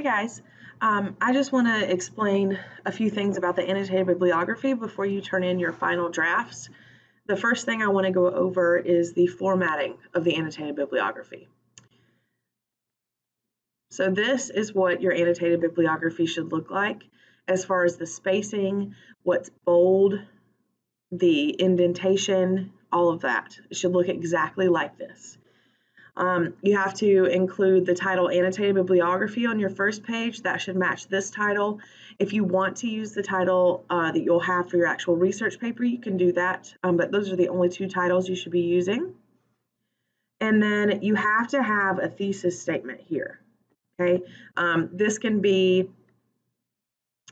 guys, I just want to explain a few things about the annotated bibliography before you turn in your final drafts. The first thing I want to go over is the formatting of the annotated bibliography. So this is what your annotated bibliography should look like as far as the spacing, what's bold, the indentation, all of that. It should look exactly like this. You have to include the title Annotated Bibliography on your first page. That should match this title. If you want to use the title that you'll have for your actual research paper, you can do that, but those are the only two titles you should be using. And then you have to have a thesis statement here, okay? This can be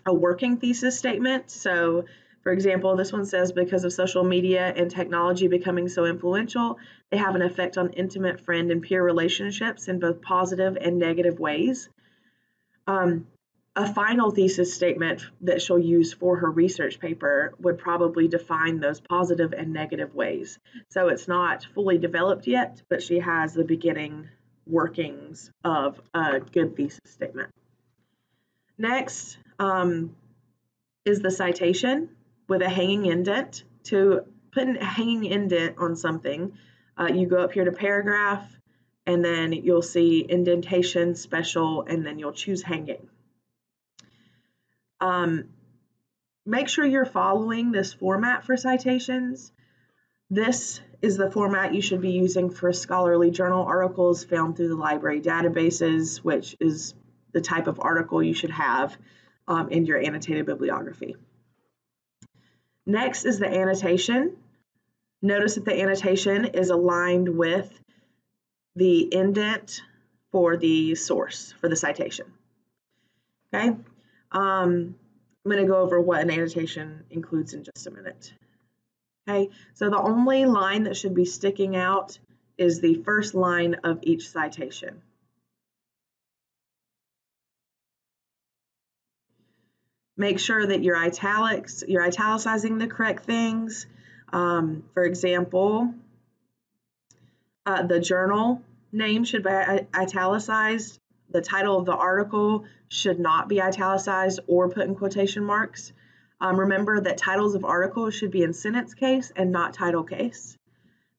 a working thesis statement. So for example, this one says, because of social media and technology becoming so influential, they have an effect on intimate friend and peer relationships in both positive and negative ways. A final thesis statement that she'll use for her research paper would probably define those positive and negative ways. So it's not fully developed yet, but she has the beginning workings of a good thesis statement. Next is the citation with a hanging indent. To put a hanging indent on something, you go up here to paragraph, and then you'll see indentation, special, and then you'll choose hanging. Make sure you're following this format for citations. This is the format you should be using for scholarly journal articles found through the library databases, which is the type of article you should have in your annotated bibliography. Next is the annotation. Notice that the annotation is aligned with the indent for the source for the citation. Okay, I'm going to go over what an annotation includes in just a minute. Okay, so the only line that should be sticking out is the first line of each citation. Make sure that you're italicizing the correct things. For example, the journal name should be italicized. The title of the article should not be italicized or put in quotation marks. Remember that titles of articles should be in sentence case and not title case.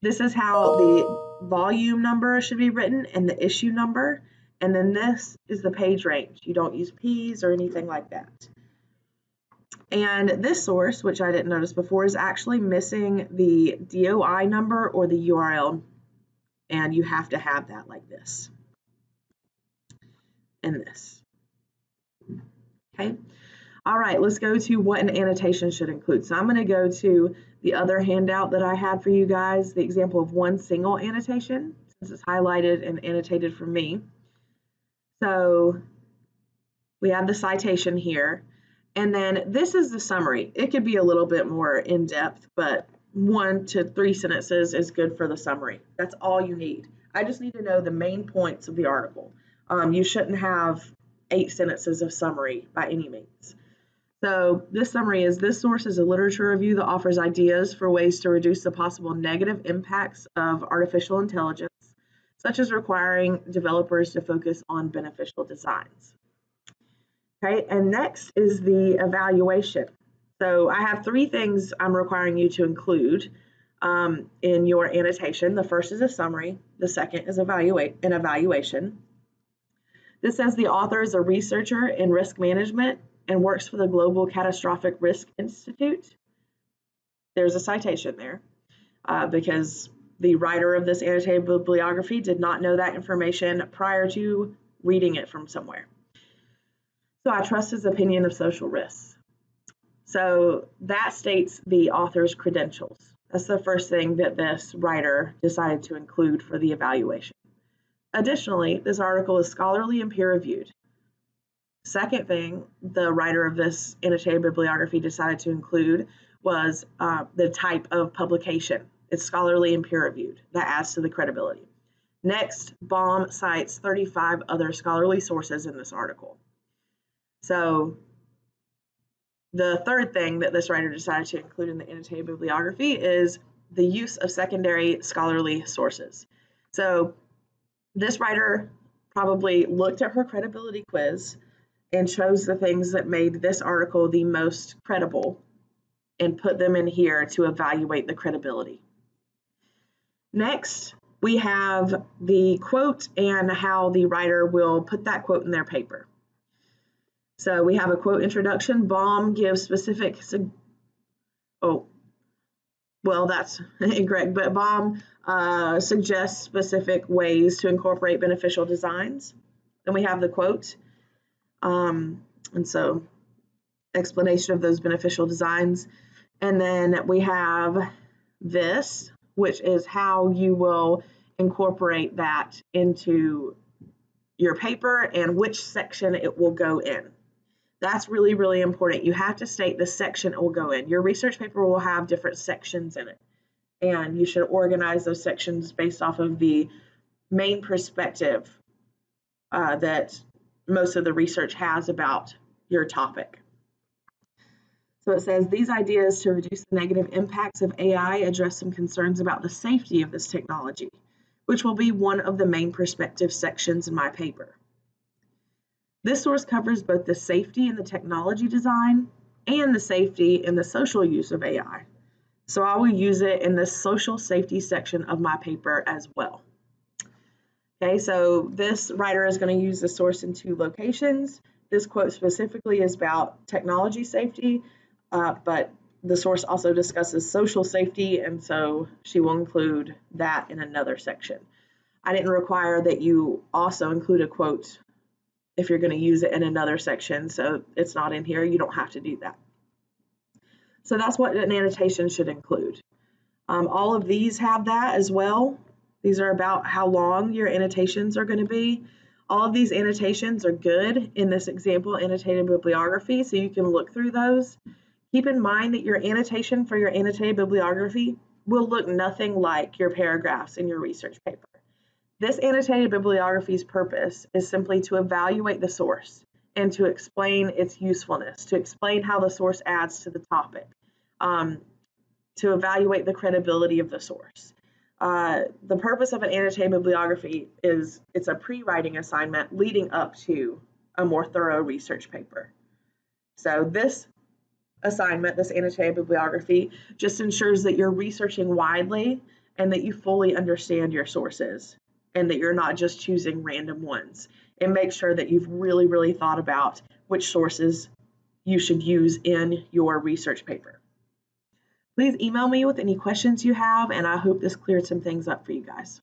This is how the volume number should be written and the issue number. And then this is the page range. You don't use P's or anything like that. And this source, which I didn't notice before, is actually missing the DOI number or the URL, and you have to have that like this and this. Okay. All right, let's go to what an annotation should include. So I'm going to go to the other handout that I had for you guys, the example of one single annotation, since it's highlighted and annotated for me. So we have the citation here. And then this is the summary. It could be a little bit more in depth, but 1 to 3 sentences is good for the summary. That's all you need. I just need to know the main points of the article. You shouldn't have 8 sentences of summary by any means. So this summary is, this source is a literature review that offers ideas for ways to reduce the possible negative impacts of artificial intelligence, such as requiring developers to focus on beneficial designs. Okay, and next is the evaluation. So I have 3 things I'm requiring you to include in your annotation. The first is a summary. The second is an evaluation. This says the author is a researcher in risk management and works for the Global Catastrophic Risk Institute. There's a citation there because the writer of this annotated bibliography did not know that information prior to reading it from somewhere. So I trust his opinion of social risks. So that states the author's credentials. That's the first thing that this writer decided to include for the evaluation. Additionally, this article is scholarly and peer-reviewed. Second thing the writer of this annotated bibliography decided to include was the type of publication. It's scholarly and peer-reviewed. That adds to the credibility. Next, Baum cites 35 other scholarly sources in this article. So the third thing that this writer decided to include in the annotated bibliography is the use of secondary scholarly sources. So this writer probably looked at her credibility quiz and chose the things that made this article the most credible and put them in here to evaluate the credibility. Next, we have the quote and how the writer will put that quote in their paper. So we have a quote introduction. Baum gives specific, that's incorrect, but Baum suggests specific ways to incorporate beneficial designs. Then we have the quote. And so explanation of those beneficial designs. And then we have this, which is how you will incorporate that into your paper and which section it will go in. That's really, really important. You have to state the section it will go in. Your research paper will have different sections in it, and you should organize those sections based off of the main perspective that most of the research has about your topic. So it says, these ideas to reduce the negative impacts of AI address some concerns about the safety of this technology, which will be one of the main perspective sections in my paper. This source covers both the safety in the technology design and the safety in the social use of AI. So I will use it in the social safety section of my paper as well. Okay, so this writer is going to use the source in 2 locations. This quote specifically is about technology safety, but the source also discusses social safety, and so she will include that in another section. I didn't require that you also include a quote if you're going to use it in another section, so it's not in here. You don't have to do that. So that's what an annotation should include. All of these have that as well. These are about how long your annotations are going to be. All of these annotations are good in this example annotated bibliography, so you can look through those. Keep in mind that your annotation for your annotated bibliography will look nothing like your paragraphs in your research paper. This annotated bibliography's purpose is simply to evaluate the source and to explain its usefulness, to explain how the source adds to the topic, to evaluate the credibility of the source. The purpose of an annotated bibliography is it's a pre-writing assignment leading up to a more thorough research paper. So this assignment, this annotated bibliography, just ensures that you're researching widely and that you fully understand your sources and that you're not just choosing random ones. And make sure that you've really, really thought about which sources you should use in your research paper. Please email me with any questions you have, and I hope this cleared some things up for you guys.